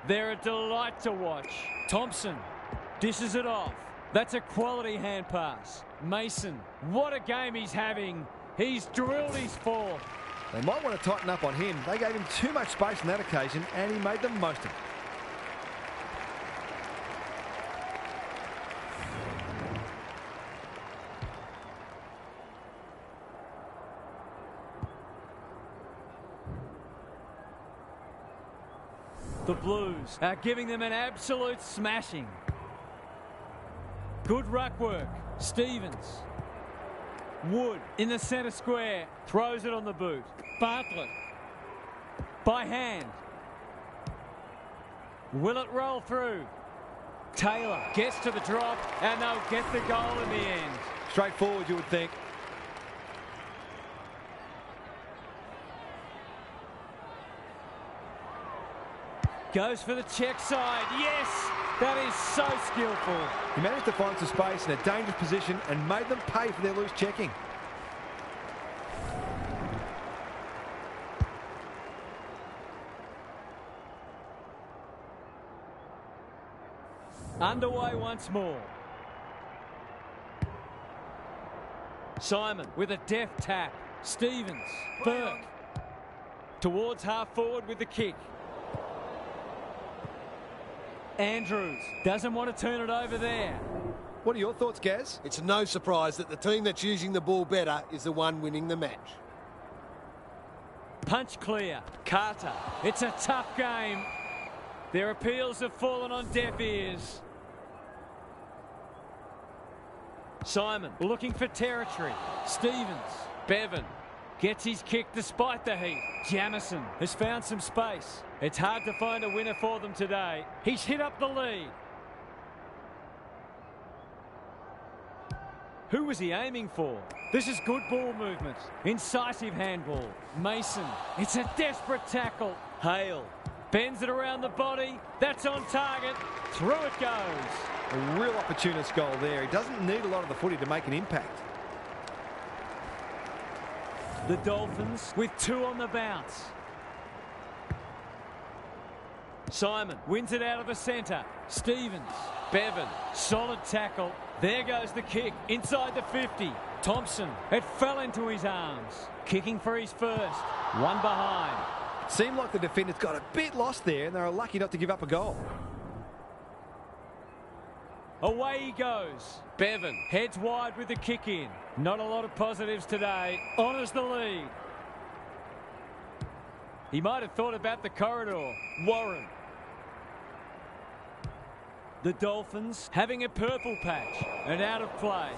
They're a delight to watch. Thompson dishes it off. That's a quality hand pass. Mason, what a game he's having. He's drilled his fourth. They might want to tighten up on him. They gave him too much space on that occasion, and he made the most of it. The Blues are giving them an absolute smashing. Good ruck work. Stevens. Wood in the centre square. Throws it on the boot. Bartlett. By hand. Will it roll through? Taylor gets to the drop and they'll get the goal in the end. Straightforward, you would think. Goes for the check side. Yes! That is so skillful. He managed to find some space in a dangerous position and made them pay for their loose checking. Underway once more. Simon with a deft tap. Stevens. Burke. Towards half forward with the kick. Andrews doesn't want to turn it over there. What are your thoughts, Gaz? It's no surprise that the team that's using the ball better is the one winning the match. Punch clear. Carter. It's a tough game. Their appeals have fallen on deaf ears. Simon looking for territory. Stevens. Bevan gets his kick despite the heat. Jamison has found some space. It's hard to find a winner for them today. He's hit up the lead. Who was he aiming for? This is good ball movement. Incisive handball. Mason. It's a desperate tackle. Hale bends it around the body. That's on target. Through it goes. A real opportunist goal there. He doesn't need a lot of the footy to make an impact. The Dolphins with 2 on the bounce. Simon wins it out of the centre. Stevens. Bevan. Solid tackle. There goes the kick. Inside the 50. Thompson. It fell into his arms. Kicking for his first. One behind. Seemed like the defenders got a bit lost there and they were lucky not to give up a goal. Away he goes. Bevan heads wide with the kick in. Not a lot of positives today. Honours the lead. He might have thought about the corridor. Warren. The Dolphins having a purple patch and out of play.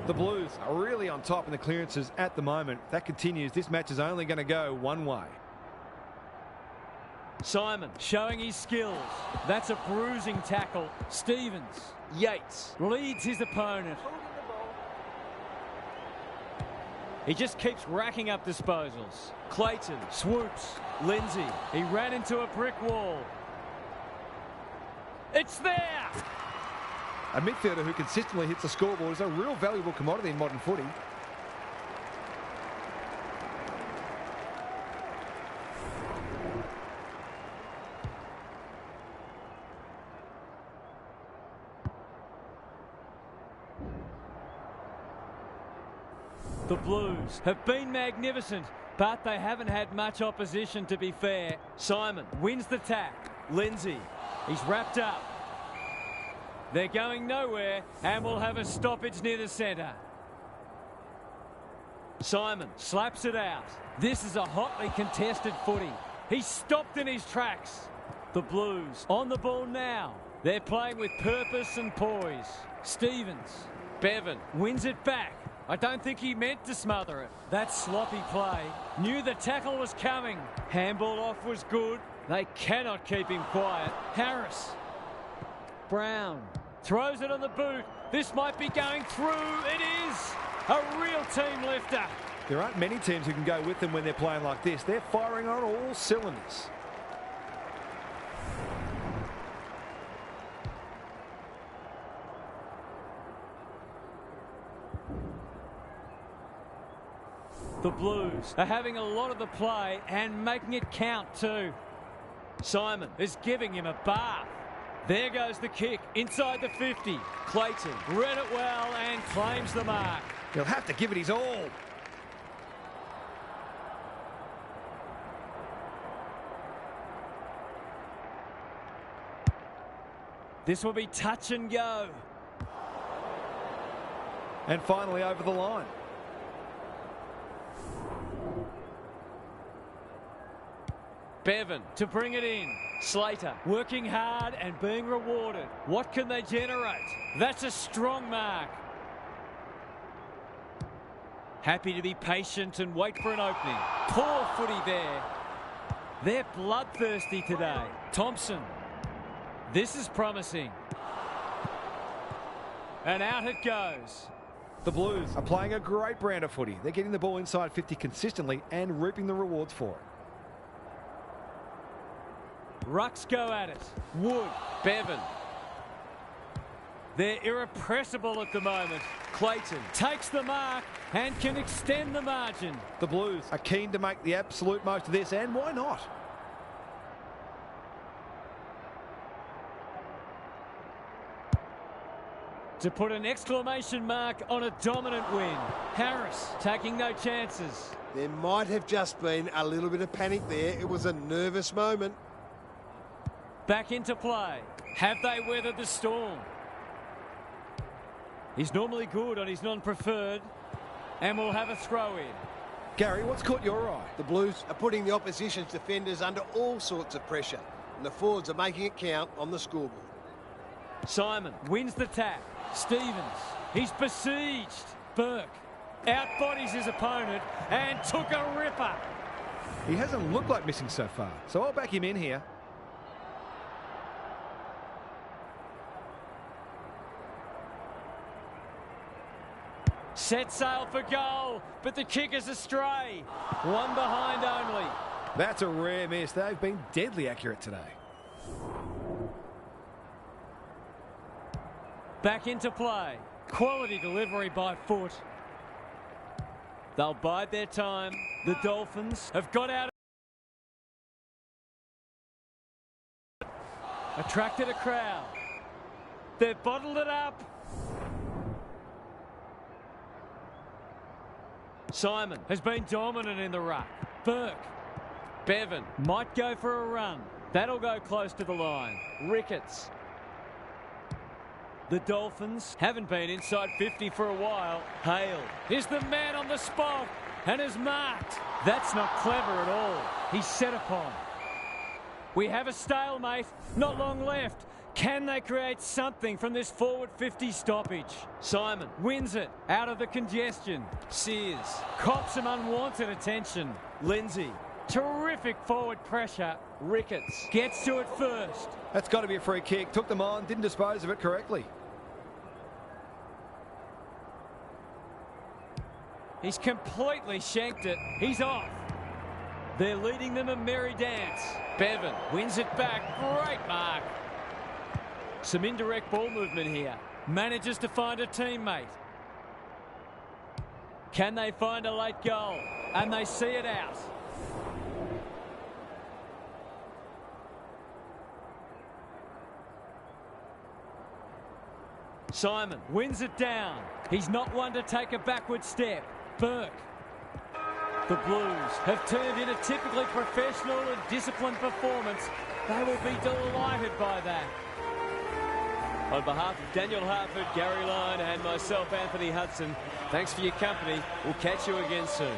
The Blues are really on top in the clearances at the moment. If that continues, this match is only going to go one way. Simon showing his skills. That's a bruising tackle. Stevens. Yates leads his opponent. He just keeps racking up disposals. Clayton swoops. Lindsay. He ran into a brick wall. It's there! A midfielder who consistently hits the scoreboard is a real valuable commodity in modern footy. The Blues have been magnificent, but they haven't had much opposition, to be fair. Simon wins the tack. Lindsay, he's wrapped up. They're going nowhere and will have a stoppage near the centre. Simon slaps it out. This is a hotly contested footy. He's stopped in his tracks. The Blues on the ball now. They're playing with purpose and poise. Stevens. Bevan wins it back. I don't think he meant to smother it. That sloppy play. Knew the tackle was coming. Handball off was good. They cannot keep him quiet. Harris. Brown throws it on the boot. This might be going through. It is a real team lifter. There aren't many teams who can go with them when they're playing like this. They're firing on all cylinders. The Blues are having a lot of the play and making it count too. Simon is giving him a bath. There goes the kick inside the 50. Clayton read it well and claims the mark. He'll have to give it his all. This will be touch and go. And finally over the line. Bevan to bring it in. Slater working hard and being rewarded. What can they generate? That's a strong mark. Happy to be patient and wait for an opening. Poor footy there. They're bloodthirsty today. Thompson. This is promising. And out it goes. The Blues are playing a great brand of footy. They're getting the ball inside 50 consistently and reaping the rewards for it. Rucks go at it. Wood. Bevan. They're irrepressible at the moment. Clayton takes the mark and can extend the margin. The Blues are keen to make the absolute most of this, and why not? To put an exclamation mark on a dominant win. Harris taking no chances. There might have just been a little bit of panic there. It was a nervous moment. Back into play. Have they weathered the storm? He's normally good on his non-preferred, and we'll have a throw in. Gary, what's caught your eye? The Blues are putting the opposition's defenders under all sorts of pressure, and the forwards are making it count on the scoreboard. Simon wins the tap. Stevens, he's besieged. Burke outbodies his opponent and took a ripper. He hasn't looked like missing so far, so I'll back him in here. Set sail for goal, but the kick is astray. One behind only. That's a rare miss. They've been deadly accurate today. Back into play. Quality delivery by foot. They'll bide their time. The Dolphins have got out. Attracted a crowd. They've bottled it up. Simon has been dominant in the ruck. Burke. Bevan might go for a run. That'll go close to the line. Ricketts. The Dolphins haven't been inside 50 for a while. Hale is the man on the spot and is marked. That's not clever at all. He's set upon. We have a stalemate. Not long left. Can they create something from this forward 50 stoppage? Simon wins it out of the congestion. Sears cops some unwanted attention. Lindsay, terrific forward pressure. Ricketts gets to it first. That's got to be a free kick. Took them on, didn't dispose of it correctly. He's completely shanked it. He's off. They're leading them a merry dance. Bevan wins it back. Great mark. Some indirect ball movement here. Manages to find a teammate. Can they find a late goal? And they see it out. Simon wins it down. He's not one to take a backward step. Burke. The Blues have turned in a typically professional and disciplined performance. They will be delighted by that. On behalf of Daniel Hartford, Gary Lyon and myself, Anthony Hudson, thanks for your company. We'll catch you again soon.